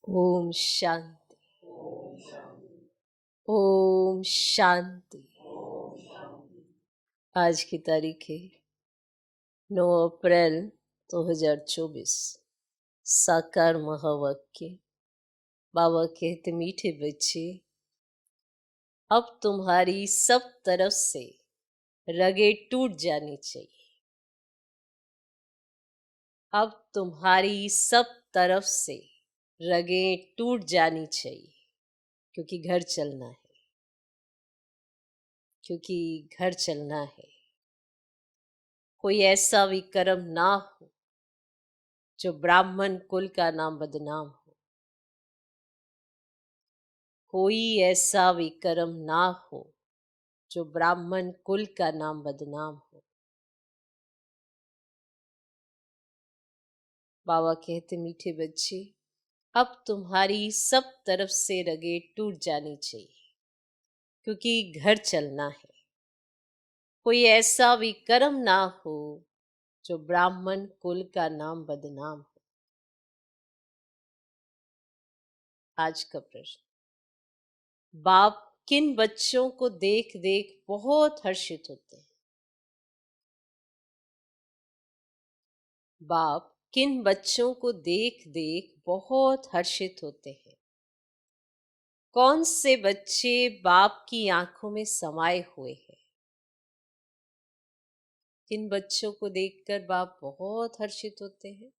ओम शांति। ओम शांति। आज की तारीख है 9 अप्रैल 2024। साकार महावाक्य। बाबा कहते, मीठे बच्चे, अब तुम्हारी सब तरफ से रगें टूट जानी चाहिए। अब तुम्हारी सब तरफ से रगें टूट जानी चाहिए, क्योंकि घर चलना है। क्योंकि घर चलना है। कोई ऐसा विकर्म ना हो जो ब्राह्मण कुल का नाम बदनाम हो। कोई ऐसा विकर्म ना हो जो ब्राह्मण कुल का नाम बदनाम हो। बाबा कहते, मीठे बच्चे, अब तुम्हारी सब तरफ से रगें टूट जानी चाहिए, क्योंकि घर चलना है। कोई ऐसा विकर्म ना हो जो ब्राह्मण कुल का नाम बदनाम हो। आज का प्रश्न, बाप किन बच्चों को देख देख बहुत हर्षित होते हैं? बाप किन बच्चों को देख देख बहुत हर्षित होते हैं? कौन से बच्चे बाप की आंखों में समाये हुए हैं? किन बच्चों को देखकर बाप बहुत हर्षित होते हैं?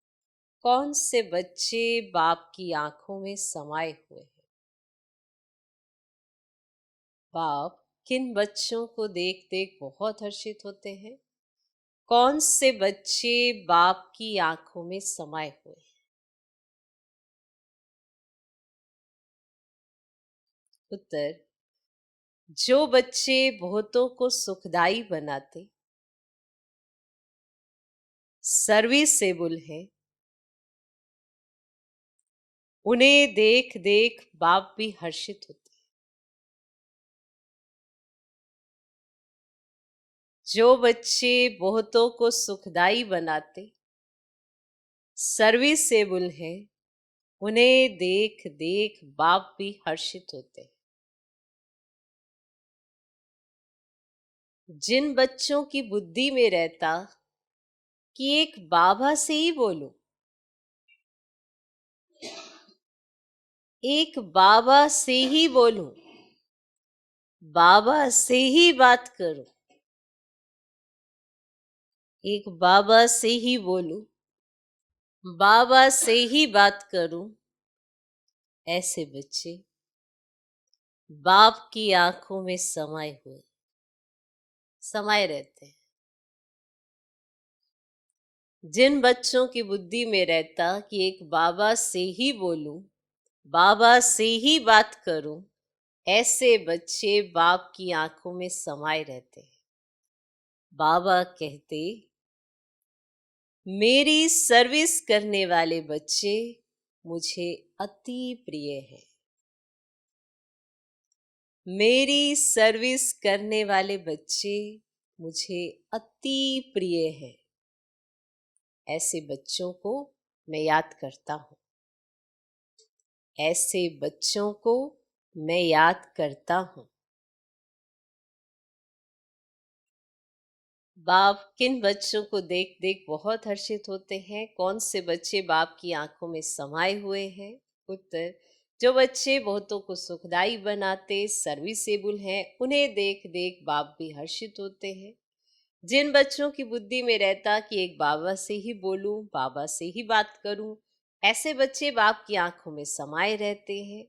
कौन से बच्चे बाप की आंखों में समाये हुए हैं? बाप किन बच्चों को देख देख बहुत हर्षित होते हैं? कौन से बच्चे बाप की आंखों में समाये हुए हैं? उत्तर, जो बच्चे बहुतों को सुखदाई बनाते, सर्विसेबल है, उन्हें देख देख बाप भी हर्षित होते हैं। जो बच्चे बहुतों को सुखदाई बनाते, सर्विसेबल है, उन्हें देख देख बाप भी हर्षित होते हैं। जिन बच्चों की बुद्धि में रहता कि एक बाबा से ही बोलूं, एक बाबा से ही बोलूं, बाबा से ही बात करूं, एक बाबा से ही बोलूं, बाबा से ही बात करूं, ऐसे बच्चे बाप की आंखों में समाये रहते हैं। जिन बच्चों की बुद्धि में रहता कि एक बाबा से ही बोलूं, बाबा से ही बात करूं, ऐसे बच्चे बाप की आंखों में समाये रहते हैं। बाबा कहते, मेरी सर्विस करने वाले बच्चे मुझे अति प्रिय हैं। मेरी सर्विस करने वाले बच्चे मुझे अति प्रिय हैं। ऐसे बच्चों को मैं याद करता हूँ। ऐसे बच्चों को मैं याद करता हूँ। बाप किन बच्चों को देख देख बहुत हर्षित होते हैं? कौन से बच्चे बाप की आंखों में समाये हुए हैं? उत्तर, जो बच्चे बहुतों को सुखदाई बनाते, सर्विसेबल हैं, उन्हें देख देख बाप भी हर्षित होते हैं। जिन बच्चों की बुद्धि में रहता कि एक बाबा से ही बोलूं, बाबा से ही बात करूं, ऐसे बच्चे बाप की आंखों में समाये रहते हैं।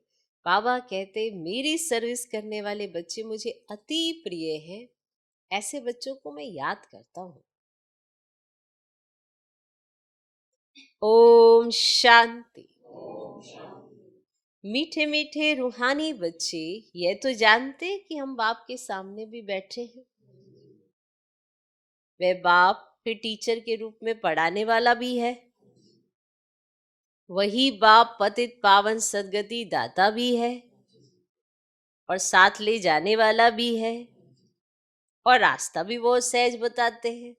बाबा कहते, मेरी सर्विस करने वाले बच्चे मुझे अति प्रिय हैं। ऐसे बच्चों को मैं याद करता हूँ। ओम शांति। मीठे मीठे रूहानी बच्चे, ये तो जानते कि हम बाप के सामने भी बैठे हैं। वह बाप फिर टीचर के रूप में पढ़ाने वाला भी है। वही बाप पतित पावन सदगति दाता भी है, और साथ ले जाने वाला भी है, और रास्ता भी बहुत सहज बताते हैं।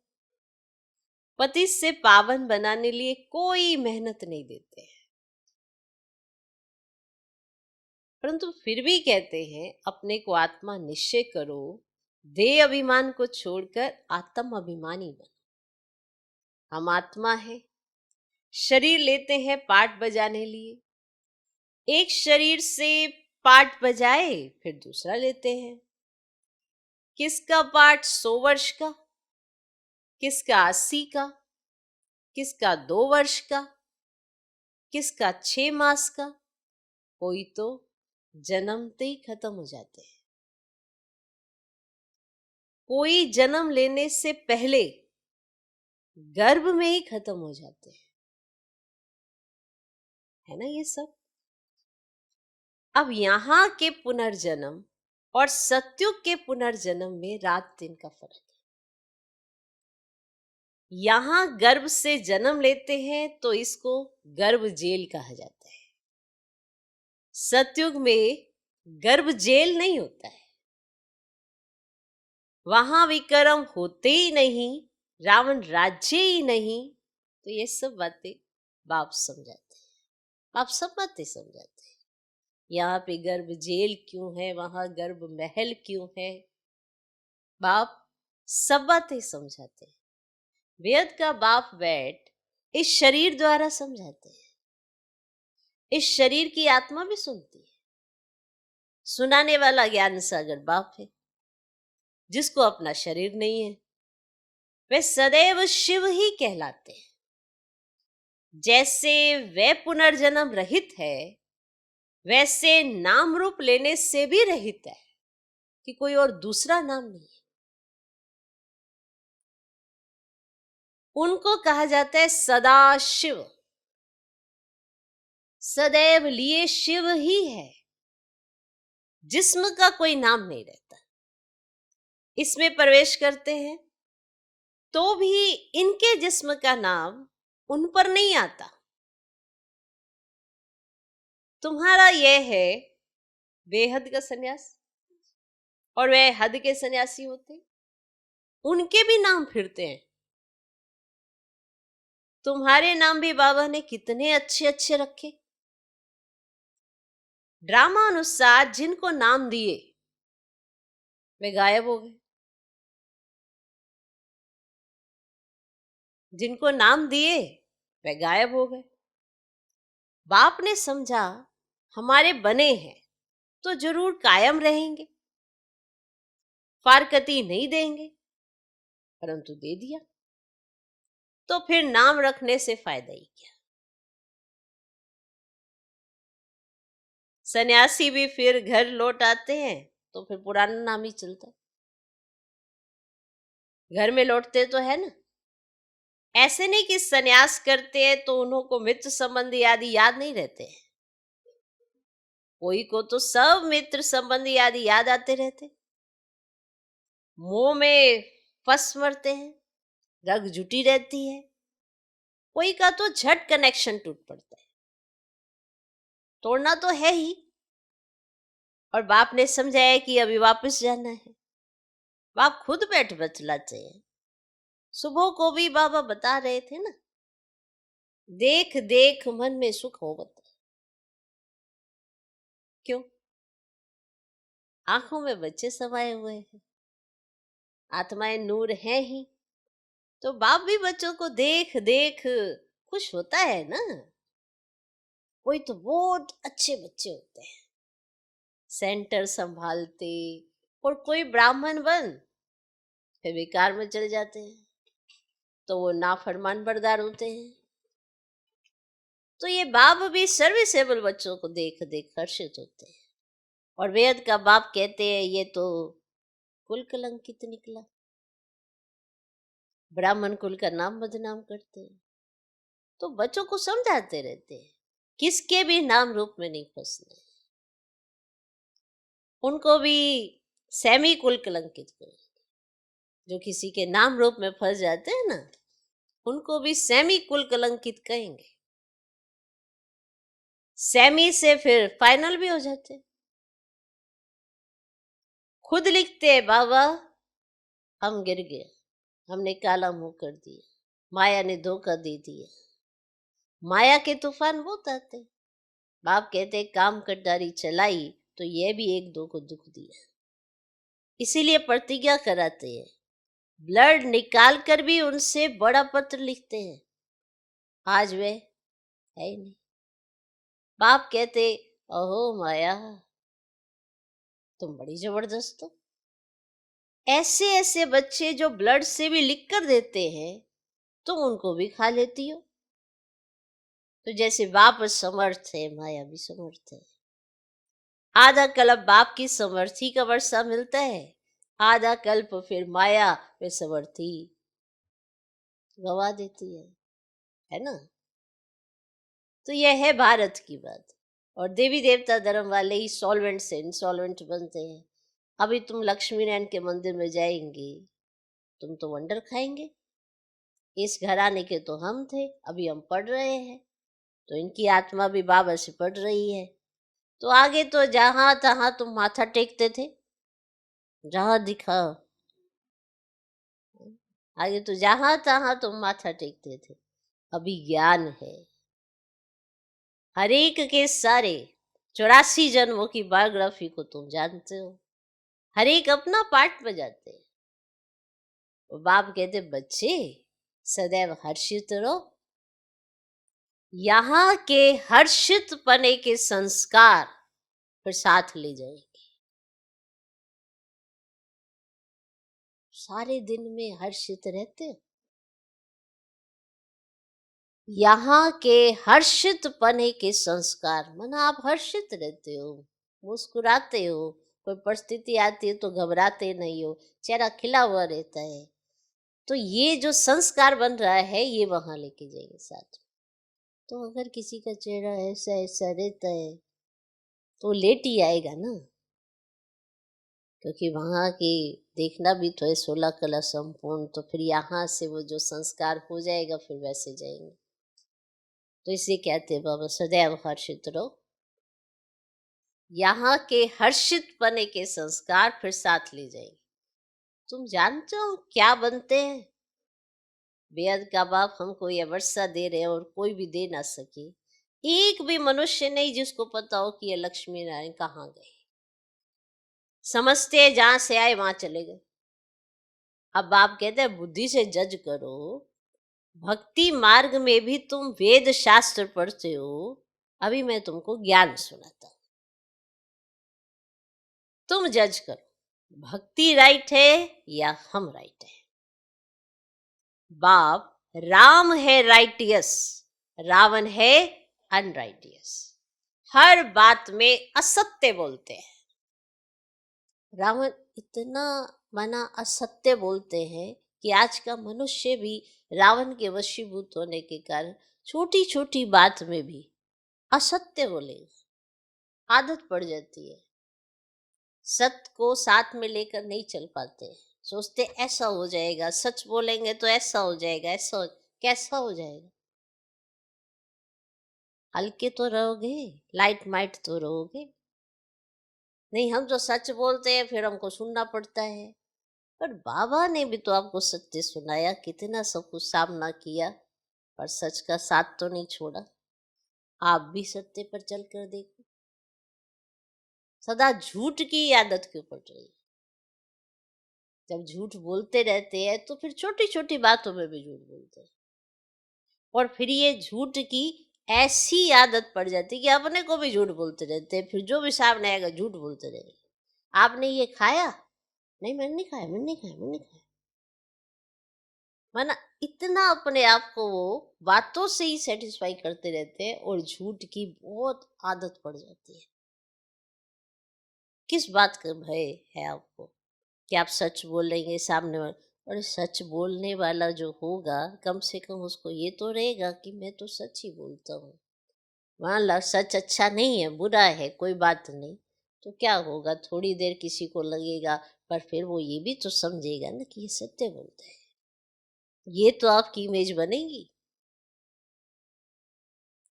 पतित से पावन बनाने लिए कोई मेहनत नहीं देते हैं। परंतु फिर भी कहते हैं अपने को आत्मा निश्चय करो, देह अभिमान को छोड़कर आत्म अभिमानी बनो। हम आत्मा है, शरीर लेते हैं पार्ट बजाने लिए, एक शरीर से पार्ट बजाए फिर दूसरा लेते हैं। किसका पार्ट 100 वर्ष का, किसका 80 का, किसका 2 वर्ष का, किसका 6 मास का, कोई तो जन्मते ही खत्म हो जाते हैं, कोई जन्म लेने से पहले गर्भ में ही खत्म हो जाते हैं, है ना ये सब। अब यहाँ के पुनर्जन्म और सत्युग के पुनर्जन्म में रात दिन का फर्क है। यहाँ गर्भ से जन्म लेते हैं तो इसको गर्भ जेल कहा जाता है। सत्युग में गर्भ जेल नहीं होता है, वहां विक्रम होते ही नहीं, रावण राज्य ही नहीं। तो ये सब बातें बाप समझाते हैं, बाप सब बातें समझाते हैं। यहाँ पे गर्भ जेल क्यों है, वहां गर्भ महल क्यों है, बाप सब बातें समझाते हैं। वेद का बाप बैठ इस शरीर द्वारा समझाते हैं, इस शरीर की आत्मा भी सुनती है। सुनाने वाला ज्ञान सागर बाप है, जिसको अपना शरीर नहीं है वे सदैव शिव ही कहलाते हैं। जैसे वे पुनर्जन्म रहित है, वैसे नाम रूप लेने से भी रहित है कि कोई और दूसरा नाम नहीं है। उनको कहा जाता है सदा शिव, सदैव लिए शिव ही है, जिस्म का कोई नाम नहीं रहता। इसमें प्रवेश करते हैं तो भी इनके जिस्म का नाम उन पर नहीं आता। तुम्हारा यह है बेहद का सन्यास, और वे हद के सन्यासी होते, उनके भी नाम फिरते हैं। तुम्हारे नाम भी बाबा ने कितने अच्छे अच्छे रखे। ड्रामा अनुसार जिनको नाम दिए वे गायब हो गए, जिनको नाम दिए वे गायब हो गए। बाप ने समझा हमारे बने हैं तो जरूर कायम रहेंगे, फारकती नहीं देंगे, परंतु दे दिया तो फिर नाम रखने से फायदा ही क्या। सन्यासी भी फिर घर लौट आते हैं तो फिर पुराना नाम ही चलता है। घर में लौटते तो है ना, ऐसे नहीं कि सन्यास करते हैं तो उनको मित्र संबंधी आदि याद नहीं रहते हैं। कोई को तो सब मित्र संबंधी आदि याद आते रहते, मोह में फंस मरते हैं, रग जुटी रहती है। कोई का तो झट कनेक्शन टूट पड़ता है, तोड़ना तो है ही। और बाप ने समझाया कि अभी वापस जाना है। बाप खुद बैठ बतलाते हैं, सुबह को भी बाबा बता रहे थे ना, देख देख मन में सुख हो बता। क्यों? आंखों में बच्चे समाये हुए हैं, आत्माएं नूर हैं ही, तो बाप भी बच्चों को देख देख खुश होता है ना। कोई तो बहुत अच्छे बच्चे होते हैं, सेंटर संभालते, और कोई ब्राह्मण बन फिर विकार में चले जाते हैं, तो वो नाफरमान बरदार होते हैं। तो ये बाप भी सर्विसेबल बच्चों को देख देख हर्षित होते हैं। और वेद का बाप कहते हैं ये तो कुल कलंकित निकला, ब्राह्मण कुल का नाम बदनाम करते हैं। तो बच्चों को समझाते रहते हैं किसके भी नाम रूप में नहीं फंसना, उनको भी सेमी कुल कलंकित करेंगे। जो किसी के नाम रूप में फंस जाते हैं ना, उनको भी सेमी कुल कलंकित कहेंगे। सेमी से फिर फाइनल भी हो जाते हैं। खुद लिखते हैं बाबा हम गिर गए, हमने काला मुंह कर दिया, माया ने धोखा दे दिया। माया के तूफान बहुत आते। बाप कहते काम कटारी चलाई तो यह भी एक दो को दुख दिया। इसीलिए प्रतिज्ञा कराते हैं, ब्लड निकाल कर भी उनसे बड़ा पत्र लिखते हैं। आज वे है ही नहीं। बाप कहते, अहो माया, तुम बड़ी जबरदस्त हो। ऐसे ऐसे बच्चे जो ब्लड से भी लिख कर देते हैं, तुम उनको भी खा लेती हो। तो जैसे बाप समर्थ है, माया भी समर्थ है। आधा कल्प बाप की समर्थी का वर्षा मिलता है, आधा कल्प फिर माया वे समर्थी गवा देती है ना। तो यह है भारत की बात। और देवी देवता धर्म वाले ही सॉल्वेंट से इंसॉल्वेंट बनते हैं। अभी तुम लक्ष्मी नारायण के मंदिर में जाएंगे, तुम तो वंडर खाएंगे। इस घराने के तो हम थे, अभी हम पढ़ रहे हैं, तो इनकी आत्मा भी बाबा से पढ़ रही है। तो आगे तो जहां तहां तुम माथा टेकते थे, जहां दिखा, आगे तो जहां तहां तुम माथा टेकते थे। अभी ज्ञान है। हर एक के सारे 84 जन्मों की बायोग्राफी को तुम जानते हो। हर एक अपना पार्ट बजाते हैं। वो बाप कहते, बच्चे सदैव हर्षित रहो। यहाँ के हर्षित पने के संस्कार फिर साथ ले जाएंगे। सारे दिन में हर्षित रहते हो। यहाँ के हर्षित पने के संस्कार, माना आप हर्षित रहते हो, मुस्कुराते हो, कोई परिस्थिति आती है तो घबराते नहीं हो, चेहरा खिला हुआ रहता है। तो ये जो संस्कार बन रहा है, ये वहां लेके जाइए साथ। तो अगर किसी का चेहरा ऐसा ऐसा रहता है तो लेट ही आएगा ना, क्योंकि वहां की देखना भी तो है 16 कला संपूर्ण। तो फिर यहाँ से वो जो संस्कार हो जाएगा, फिर वैसे जाएंगे। तो इसे कहते हैं बाबा सदैव हर्षित रहो। यहाँ के हर्षित पने के संस्कार फिर साथ ले जाएंगे। तुम जानते हो क्या बनते हैं? बेहद का बाप हमको यह वर्षा दे रहे और कोई भी दे ना सके। एक भी मनुष्य नहीं जिसको पता हो कि ये लक्ष्मी नारायण कहाँ गए। समझते जहां से आए वहां चले गए। अब बाप कहते हैं बुद्धि से जज करो। भक्ति मार्ग में भी तुम वेद शास्त्र पढ़ते हो। अभी मैं तुमको ज्ञान सुनाता हूं, तुम जज करो, भक्ति राइट है या हम राइट है। बाप, राम है राइटियस, रावण है अनराइटियस। हर बात में असत्य बोलते हैं। रावण इतना माना असत्य बोलते हैं कि आज का मनुष्य भी रावण के वशीभूत होने के कारण छोटी छोटी बात में भी असत्य बोलेगा। आदत पड़ जाती है। सत्य को साथ में लेकर नहीं चल पाते। सोचते ऐसा हो जाएगा, सच बोलेंगे तो ऐसा हो जाएगा, कैसा हो जाएगा। हल्के तो रहोगे, लाइट माइट तो रहोगे नहीं। हम जो सच बोलते हैं फिर हमको सुनना पड़ता है। पर बाबा ने भी तो आपको सत्य सुनाया, कितना सब कुछ सामना किया, पर सच का साथ तो नहीं छोड़ा। आप भी सत्य पर चल कर देखो। सदा झूठ की आदत क्यों पड़ रही है? जब झूठ बोलते रहते हैं तो फिर छोटी छोटी बातों में भी झूठ बोलते हैं। और फिर ये झूठ की ऐसी आदत पड़ जाती है कि अपने को भी झूठ बोलते रहते हैं। फिर जो भी सामने आएगा झूठ बोलते रहेंगे। आपने ये खाया? नहीं मैंने नहीं खाया, मैंने नहीं खाया, मैंने नहीं खाया। माना इतना अपने आप को वो बातों से ही सेटिस्फाई करते रहते हैं और झूठ की बहुत आदत पड़ जाती है। किस बात का भय है आपको कि आप सच बोलेंगे सामने वाले? और सच बोलने वाला जो होगा, कम से कम उसको ये तो रहेगा कि मैं तो सच ही बोलता हूँ। मान लो सच अच्छा नहीं है, बुरा है, कोई बात नहीं, तो क्या होगा, थोड़ी देर किसी को लगेगा, पर फिर वो ये भी तो समझेगा ना कि ये सत्य बोलता है। ये तो आपकी इमेज बनेगी।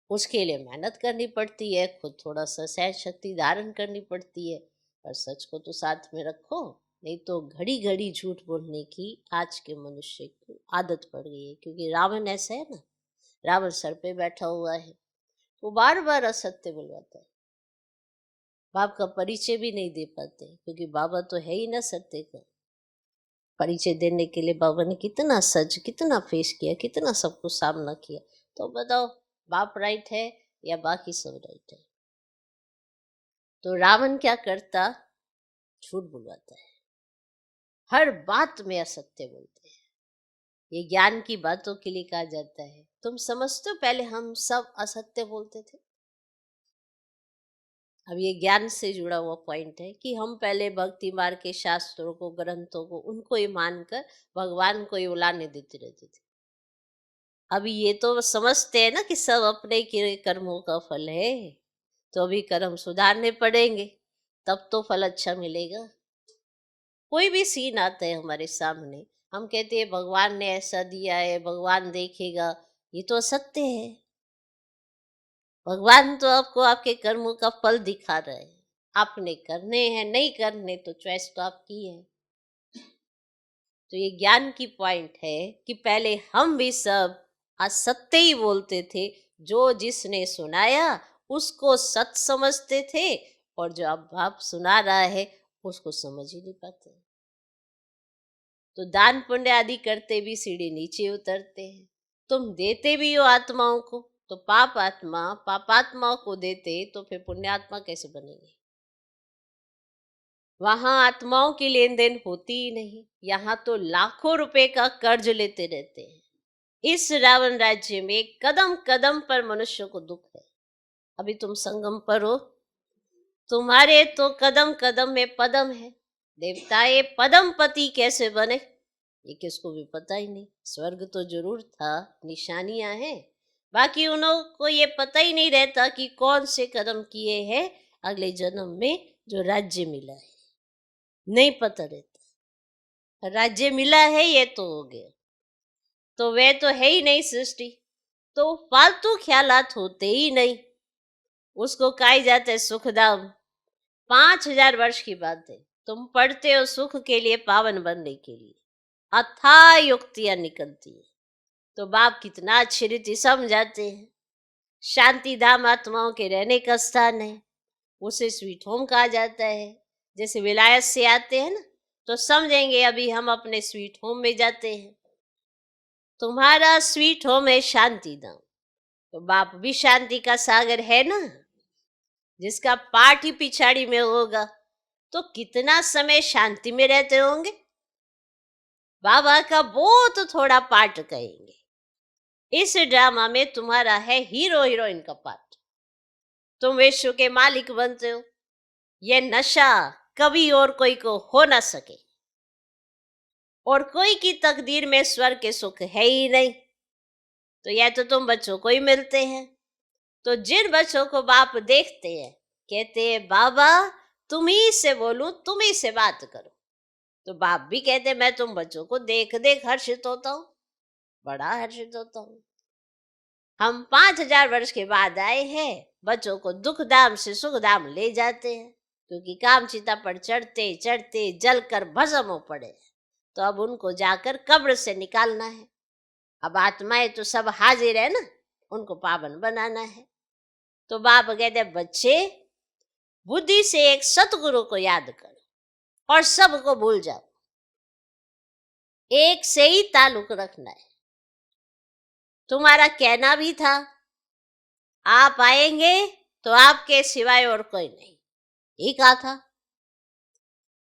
उसके लिए मेहनत करनी पड़ती है, खुद थोड़ा सा सहन शक्ति धारण करनी पड़ती है। और सच को तो साथ में रखो, नहीं तो घड़ी घड़ी झूठ बोलने की आज के मनुष्य को आदत पड़ गई है। क्योंकि रावण ऐसा है ना, रावण सर पे बैठा हुआ है, वो बार बार असत्य बुलवाता है। बाप का परिचय भी नहीं दे पाते, क्योंकि बाबा तो है ही ना सत्य का। परिचय देने के लिए बाबा ने कितना सच, कितना फेस किया, कितना सबको सामना किया। तो बताओ, बाप राइट है या बाकी सब राइट है? तो रावण क्या करता? झूठ बुलवाता है, हर बात में असत्य बोलते हैं। ये ज्ञान की बातों के लिए कहा जाता है। तुम समझते हो, पहले हम सब असत्य बोलते थे। अब ये ज्ञान से जुड़ा हुआ पॉइंट है कि हम पहले भक्ति मार्ग के शास्त्रों को, ग्रंथों को, उनको ही मानकर भगवान को ही उलाने देते रहते थे। अभी ये तो समझते हैं ना कि सब अपने के कर्मों का फल है, तो अभी कर्म सुधारने पड़ेंगे, तब तो फल अच्छा मिलेगा। कोई भी सीन आता है हमारे सामने, हम कहते हैं भगवान ने ऐसा दिया है, भगवान देखेगा, ये तो असत्य है। भगवान तो आपको आपके कर्मों का फल दिखा रहे हैं। आपने करने हैं, नहीं करने तो चॉइस तो आपकी है। तो ये ज्ञान की पॉइंट है कि पहले हम भी सब असत्य ही बोलते थे। जो जिसने सुनाया उसको सच समझते थे, और जो अब आप सुना रहा है उसको समझ ही नहीं पाते। तो दान पुण्य आदि करते भी सीढ़ी नीचे उतरते हैं। तुम देते भी हो आत्माओं को, तो पापात्माओं को देते तो फिर पुण्यात्मा कैसे बनेंगे? वहां आत्माओं की लेन देन होती ही नहीं, यहाँ तो लाखों रुपए का कर्ज लेते रहते हैं। इस रावण राज्य में कदम कदम पर मनुष्य को दुख है। अभी तुम संगम पर हो, तुम्हारे तो कदम कदम में पदम है। देवताए पदम पति कैसे बने, ये किसको भी पता ही नहीं। स्वर्ग तो जरूर था, निशानियां हैं, बाकी उन्हों को ये पता ही नहीं रहता कि कौन से कदम किए हैं अगले जन्म में जो राज्य मिला है, नहीं पता रहता। राज्य मिला है ये तो हो गया, तो वह तो है ही नहीं सृष्टि, तो फालतू ख्यालात होते ही नहीं। उसको कहा जाता है सुखधाम। 5,000 वर्ष की बात है, तुम पढ़ते हो सुख के लिए, पावन बनने के लिए अथाह युक्तियां निकलती है। तो बाप कितना अच्छी रीति समझाते हैं। शांति धाम आत्माओं के रहने का स्थान है, उसे स्वीट होम कहा जाता है। जैसे विलायत से आते हैं ना, तो समझेंगे अभी हम अपने स्वीट होम में जाते हैं। तुम्हारा स्वीट होम है शांति धाम, तो बाप भी शांति का सागर है ना, जिसका पाठ ही पिछाड़ी में होगा, तो कितना समय शांति में रहते होंगे। बाबा का बहुत थोड़ा पार्ट कहेंगे। इस ड्रामा में तुम्हारा है हीरो हीरोइन का पार्ट। तुम विश्व के मालिक बनते हो। यह नशा कभी और कोई को हो ना सके, और कोई की तकदीर में स्वर्ग के सुख है ही नहीं। तो यह तो तुम बच्चों को ही मिलते हैं। तो जिन बच्चों को बाप देखते हैं, कहते हैं बाबा तुम ही से बोलूं, तुम ही से बात करो। तो बाप भी कहते मैं तुम बच्चों को देख देख हर्षित होता हूं, बड़ा हर्षित होता हूं। हम 5,000 वर्ष के बाद आए हैं, बच्चों को दुख धाम से सुख धाम ले जाते हैं, क्योंकि काम चिता पर चढ़ते चढ़ते जल कर भस्म हो पड़े। तो अब उनको जाकर कब्र से निकालना है। अब आत्माएं तो सब हाजिर है ना, उनको पावन बनाना है। तो बाप कहते बच्चे बुद्धि से एक सतगुरु को याद करो और सबको भूल जाओ, एक से ही ताल्लुक रखना है। तुम्हारा कहना भी था आप आएंगे तो आपके सिवाय और कोई नहीं, ये कहा था।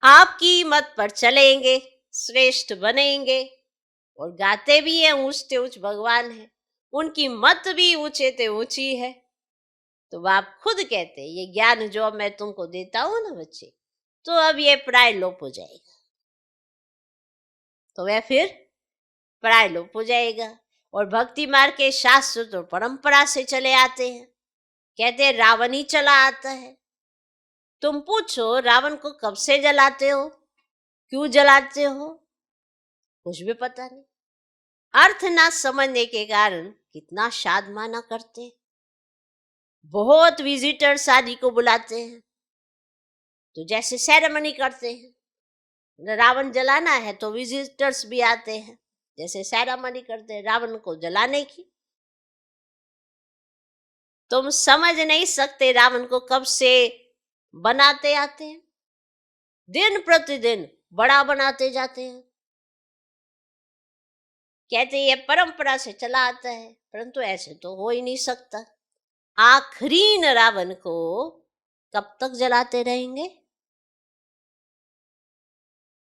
आपकी मत पर चलेंगे, श्रेष्ठ बनेंगे, और गाते भी हैं ऊंचते ऊंच भगवान है, उनकी मत भी ऊंचे ते ऊंची है। तो आप खुद कहते हैं ये ज्ञान जो अब मैं तुमको देता हूं ना बच्चे, तो अब ये प्राय लोप हो जाएगा। तो वह फिर प्राय लोप हो जाएगा। और भक्ति मार्ग के शास्त्र तो परंपरा से चले आते हैं। कहते हैं रावण ही चला आता है। तुम पूछो रावण को कब से जलाते हो, क्यों जलाते हो, कुछ भी पता नहीं। अर्थ ना समझने के कारण कितना शाद माना करते, बहुत विजिटर्स आदि को बुलाते हैं, तो जैसे सेरेमनी करते हैं। रावण जलाना है तो विजिटर्स भी आते हैं, जैसे सेरेमनी करते हैं रावण को जलाने की। तुम समझ नहीं सकते रावण को कब से बनाते आते हैं, दिन प्रतिदिन बड़ा बनाते जाते हैं। कहते ये परंपरा से चला आता है, परंतु ऐसे तो हो ही नहीं सकता। आखिरी रावण को कब तक जलाते रहेंगे?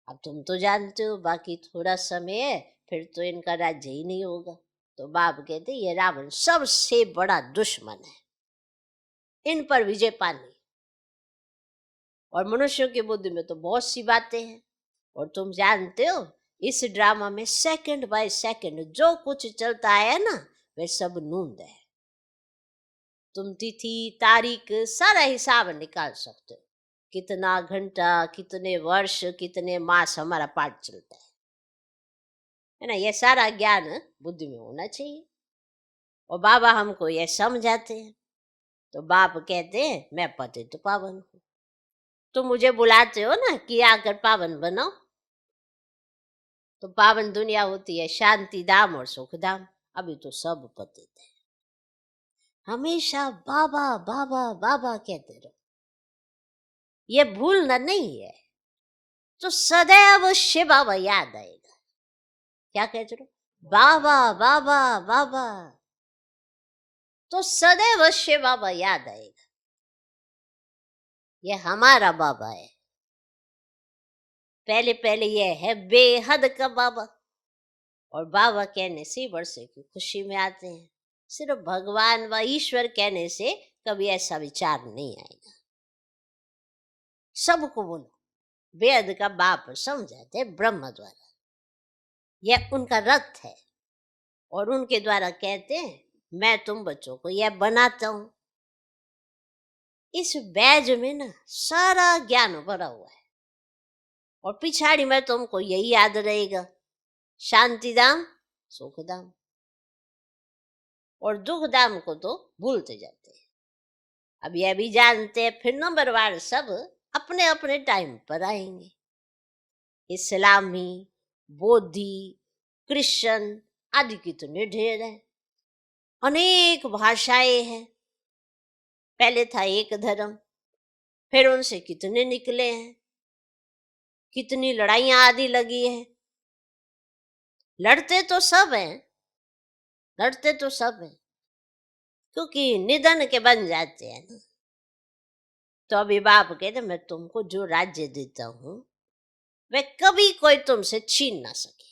अब तुम तो जानते हो, बाकी थोड़ा समय है, फिर तो इनका राज्य ही नहीं होगा। तो बाप कहते ये रावण सबसे बड़ा दुश्मन है, इन पर विजय पानी। और मनुष्यों की बुद्धि में तो बहुत सी बातें हैं, और तुम जानते हो इस ड्रामा में सेकंड बाय सेकंड जो कुछ चलता है ना, वह सब नूंद है। तुम तिथि तारीख सारा हिसाब निकाल सकते हो, कितना घंटा, कितने वर्ष, कितने मास हमारा पाठ चलता है ना। यह सारा ज्ञान बुद्धि में होना चाहिए। और बाबा हमको यह समझाते हैं। तो बाप कहते हैं मैं पतित पावन हूँ, तुम मुझे बुलाते हो ना कि आकर पावन बनाओ। तो पावन दुनिया होती है शांति धाम और सुख धाम। अभी तो सब पतित है। हमेशा बाबा बाबा बाबा कहते रहो, ये भूलना नहीं है। तो सदैव शिव बाबा याद आएगा। क्या कहते रहो? बाबा बाबा बाबा। तो सदैव शिव बाबा याद आएगा, ये हमारा बाबा है। पहले पहले ये है बेहद का बाबा, और बाबा कहने से वर्षे की खुशी में आते हैं। सिर्फ भगवान व ईश्वर कहने से कभी ऐसा विचार नहीं आएगा। सबको बोलो बेहद का बाप समझाते ब्रह्म द्वारा, यह उनका रथ है, और उनके द्वारा कहते हैं मैं तुम बच्चों को यह बनाता हूं। इस बैज में ना सारा ज्ञान भरा हुआ है, और पिछाड़ी में तुमको यही याद रहेगा, शांतिधाम सुखधाम। और दुखधाम को तो भूलते जाते हैं। अब यह भी जानते हैं फिर नंबरवार सब अपने अपने टाइम पर आएंगे। इस्लामी, बौद्धि, क्रिश्चियन आदि कितने ढेर हैं, अनेक भाषाएं हैं। पहले था एक धर्म, फिर उनसे कितने निकले हैं, कितनी लड़ाइयां आदि लगी हैं। लड़ते तो सब हैं, लड़ते तो सब हैं, क्योंकि निधन के बन जाते हैं ना। तो अभी बाप कहते मैं तुमको जो राज्य देता हूं वह कभी कोई तुमसे छीन ना सके।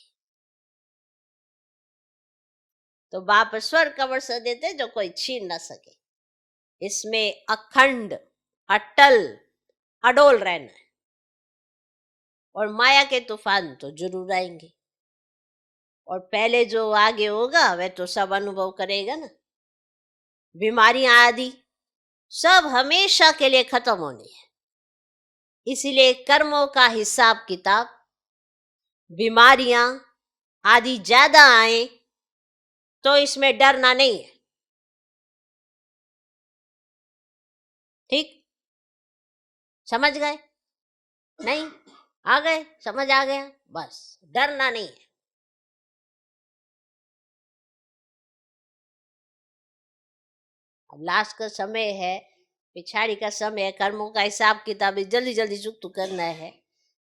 तो बाप स्वर्ग का वर्षा देते जो कोई छीन ना सके। इसमें अखंड अटल अडोल रहना है। और माया के तूफान तो जरूर आएंगे, और पहले जो आगे होगा वह तो सब अनुभव करेगा ना। बीमारियां आदि सब हमेशा के लिए खत्म होनी है। इसीलिए कर्मों का हिसाब किताब, बीमारियां आदि ज्यादा आए तो इसमें डरना नहीं है। ठीक समझ गए? नहीं आ गए? समझ आ गया? बस डरना नहीं है। अब लास्ट का समय है, पिछाड़ी का समय है, कर्मों का हिसाब किताब जल्दी जल्दी चुकता करना है।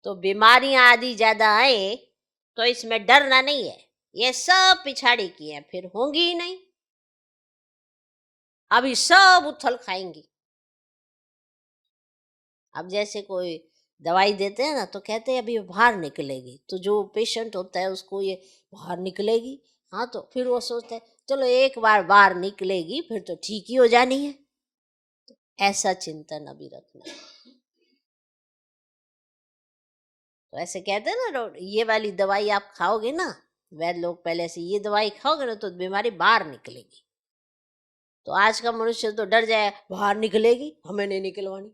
तो बीमारियां आदि ज्यादा आए तो इसमें डरना नहीं है। ये सब पिछाड़ी की है, फिर होंगी ही नहीं। अभी सब उथल खाएंगी। अब जैसे कोई दवाई देते हैं ना, तो कहते हैं अभी बाहर निकलेगी, तो जो पेशेंट होता है उसको ये बाहर निकलेगी। हाँ, तो फिर वो सोचता है चलो एक बार बाहर निकलेगी फिर तो ठीक ही हो जानी है। तो ऐसा चिंतन अभी रखना। तो ऐसे कहते हैं ना, ये वाली दवाई आप खाओगे ना, वैद लोग पहले से ये दवाई खाओगे ना तो बीमारी बाहर निकलेगी। तो आज का मनुष्य तो डर जाए, बाहर निकलेगी, हमें नहीं निकलवानी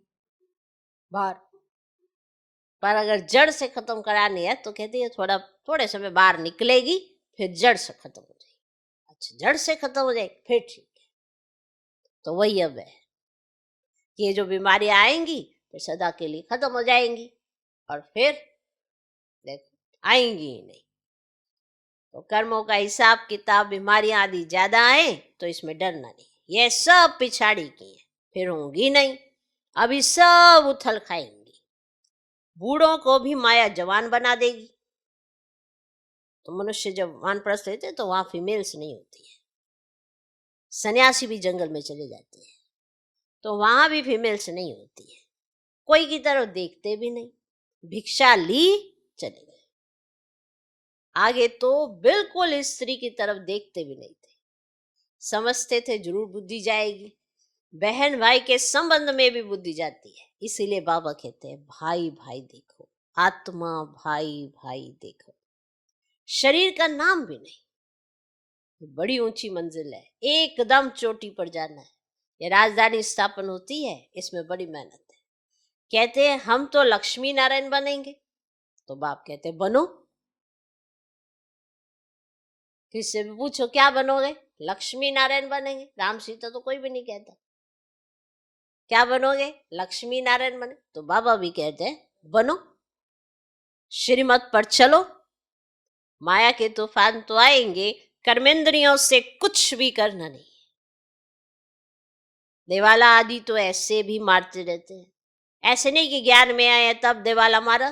बाहर। पर अगर जड़ से खत्म करानी है तो कहती है थोड़े समय बाहर निकलेगी, फिर जड़ से खत्म हो जाएगी। अच्छा, जड़ से खत्म हो जाएगी फिर ठीक है। तो वही अब है कि ये जो बीमारियां आएंगी फिर सदा के लिए खत्म हो जाएंगी, और फिर देखो आएंगी ही नहीं। तो कर्मों का हिसाब किताब, बीमारियां आदि ज्यादा आए तो इसमें डरना नहीं, ये सब पिछाड़ी की है, फिर होंगी नहीं। अभी सब उथल खाएंगी, बूढ़ों को भी माया जवान बना देगी। तो मनुष्य जब वानप्रस्थ लेते तो वहां फीमेल्स नहीं होती है, सन्यासी भी जंगल में चले जाते हैं तो वहां भी फीमेल्स नहीं होती है, कोई की तरफ देखते भी नहीं, भिक्षा ली चले गए। आगे तो बिल्कुल स्त्री की तरफ देखते भी नहीं थे, समझते थे जरूर बुद्धि जाएगी, बहन भाई के संबंध में भी बुद्धि जाती है। इसीलिए बाबा कहते हैं भाई भाई देखो, आत्मा भाई भाई देखो। शरीर का नाम भी नहीं, बड़ी ऊंची मंजिल है, एकदम चोटी पर जाना है। ये राजधानी स्थापन होती है, इसमें बड़ी मेहनत है। कहते हैं हम तो लक्ष्मी नारायण बनेंगे, तो बाप कहते हैं बनो। किससे भी पूछो क्या बनोगे, लक्ष्मी नारायण बनेंगे। राम सीता तो कोई भी नहीं कहता, क्या बनोगे, लक्ष्मी नारायण बने। तो बाबा भी कहते हैं बनो, श्रीमत पर चलो। माया के तूफान तो आएंगे, कर्मेंद्रियों से कुछ भी करना नहीं। देवाला आदि तो ऐसे भी मारते रहते हैं, ऐसे नहीं कि ज्ञान में आए तब देवाला मारा।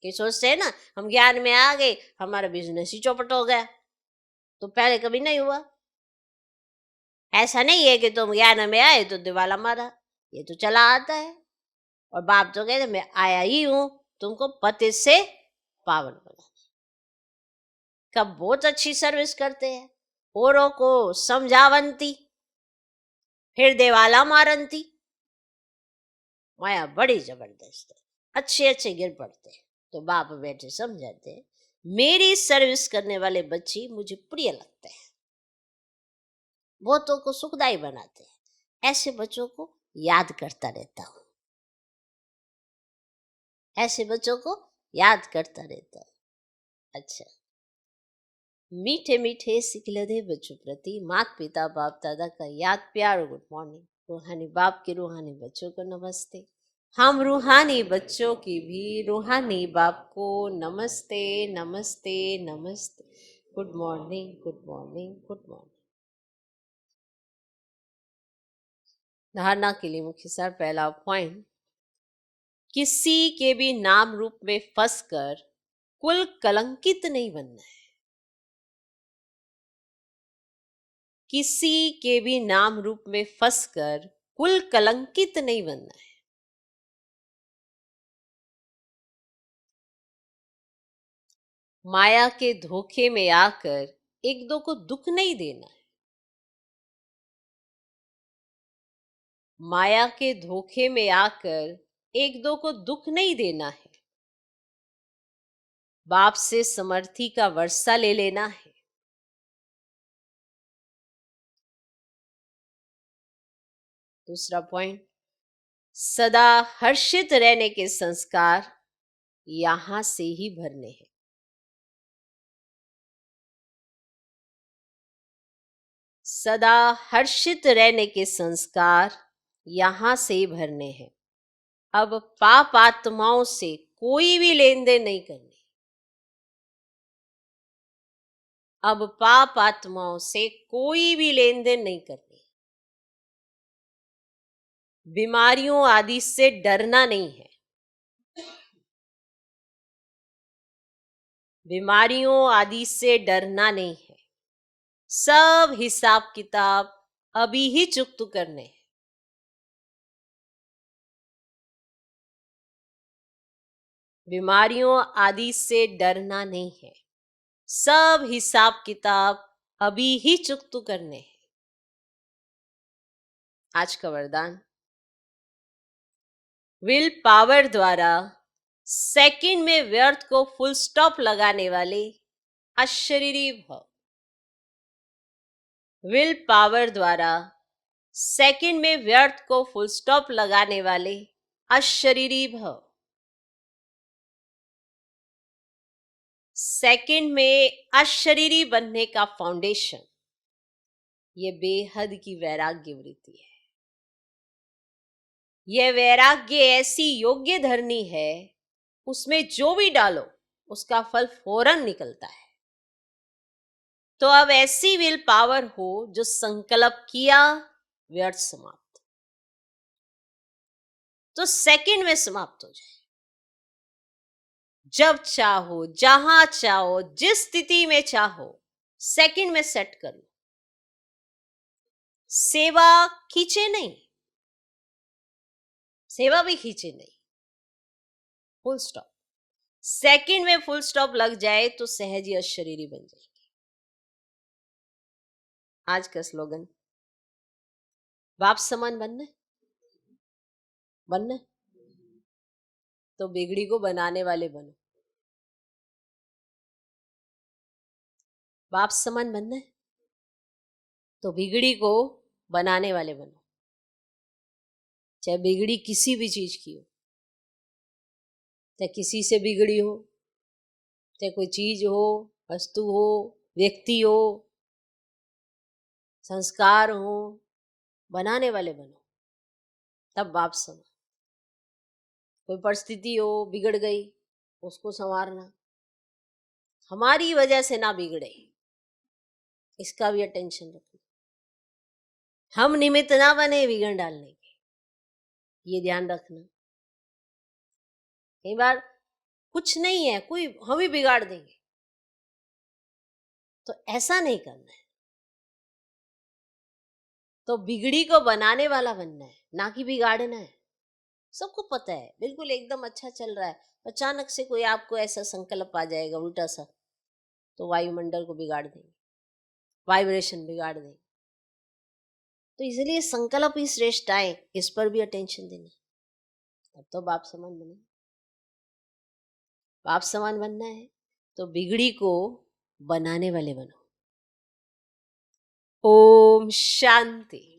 कि सोचते हैं ना हम ज्ञान में आ गए हमारा बिजनेस ही चौपट हो गया, तो पहले कभी नहीं हुआ। ऐसा नहीं है कि तुम ज्ञान में आए तो दिवाला मारा, ये तो चला आता है। और बाप तो कहते मैं आया ही हूं तुमको पति से पावन बना। कब बहुत अच्छी सर्विस करते हैं, औरों को समझावंती, फिर देवाला मारंती। माया बड़ी जबरदस्त है, अच्छे अच्छे गिर पड़ते हैं। तो बाप बैठे समझाते हैं मेरी सर्विस करने वाले बच्चे मुझे प्रिय लगते हैं, बहुतों को सुखदाई बनाते हैं, ऐसे बच्चों को याद करता रहता हूं, ऐसे बच्चों को याद करता रहता हूं। अच्छा, मीठे मीठे सिखलदे बच्चों प्रति माता पिता बाप दादा का याद प्यार और गुड मॉर्निंग। रूहानी बाप के रूहानी बच्चों को नमस्ते। हम रूहानी बच्चों की भी रूहानी बाप को नमस्ते नमस्ते नमस्ते। Good morning good morning good morning. धारणा के लिए मुख्य सार। पहला पॉइंट, किसी के भी नाम रूप में फंसकर कुल कलंकित नहीं बनना है। किसी के भी नाम रूप में फंसकर कुल कलंकित नहीं बनना है। माया के धोखे में आकर एक दो को दुख नहीं देना है। माया के धोखे में आकर एक दो को दुख नहीं देना है। बाप से समर्थी का वर्षा ले लेना है। दूसरा पॉइंट, सदा हर्षित रहने के संस्कार यहां से ही भरने हैं। सदा हर्षित रहने के संस्कार यहां से ही भरने हैं। अब पाप आत्माओं से कोई भी लेन देन नहीं करनी। अब पाप आत्माओं से कोई भी लेन देन नहीं करनी। बीमारियों आदि से डरना नहीं है। बीमारियों आदि से डरना नहीं है। सब हिसाब किताब अभी ही चुकता करने हैं। बीमारियों आदि से डरना नहीं है। सब हिसाब किताब अभी ही चुकता करने हैं। आज का वरदान, विल पावर द्वारा सेकंड में व्यर्थ को फुल स्टॉप लगाने वाले अशरीरी भव। विल पावर द्वारा सेकंड में व्यर्थ को फुल स्टॉप लगाने वाले अशरीरी भव। सेकंड में अशरीरी बनने का फाउंडेशन ये बेहद की वैराग्य वृत्ति है। यह वैराग्य ऐसी योग्य धरनी है, उसमें जो भी डालो उसका फल फौरन निकलता है। तो अब ऐसी विल पावर हो जो संकल्प किया व्यर्थ समाप्त। तो सेकंड में समाप्त हो जाए। जब चाहो, जहां चाहो, जिस स्थिति में चाहो, सेकंड में सेट कर लो। सेवा खींचे नहीं, सेवा भी खींचे नहीं, फुल स्टॉप। सेकंड में फुल स्टॉप लग जाए तो सहज ही अशरीरी बन जाएगी। आज का स्लोगन, बाप समान बनना है, बनना है तो बिगड़ी को बनाने वाले बनो। बाप समान बनना है तो बिगड़ी को बनाने वाले बनो। चाहे बिगड़ी किसी भी चीज की हो, चाहे किसी से बिगड़ी हो, चाहे कोई चीज हो, वस्तु हो, व्यक्ति हो, संस्कार हो, बनाने वाले बनो, तब बाप समान। कोई परिस्थिति हो बिगड़ गई, उसको संवारना, हमारी वजह से ना बिगड़े, इसका भी अटेंशन रखना। हम निमित्त ना बने बिगड़ डालने के, ये ध्यान रखना। कई बार कुछ नहीं है, कोई हम ही बिगाड़ देंगे, तो ऐसा नहीं करना है। तो बिगड़ी को बनाने वाला बनना है, ना कि बिगाड़ना है। सबको पता है, बिल्कुल एकदम अच्छा चल रहा है, अचानक से कोई आपको ऐसा संकल्प आ जाएगा उल्टा सा, तो वायुमंडल को बिगाड़ देंगे, वाइब्रेशन बिगाड़ देंगे। तो इसलिए संकल्प ही श्रेष्ठ आए, इस पर भी अटेंशन देना, तब तो बाप समान बने। बाप समान बनना है तो बिगड़ी को बनाने वाले बनो। ओम शांति।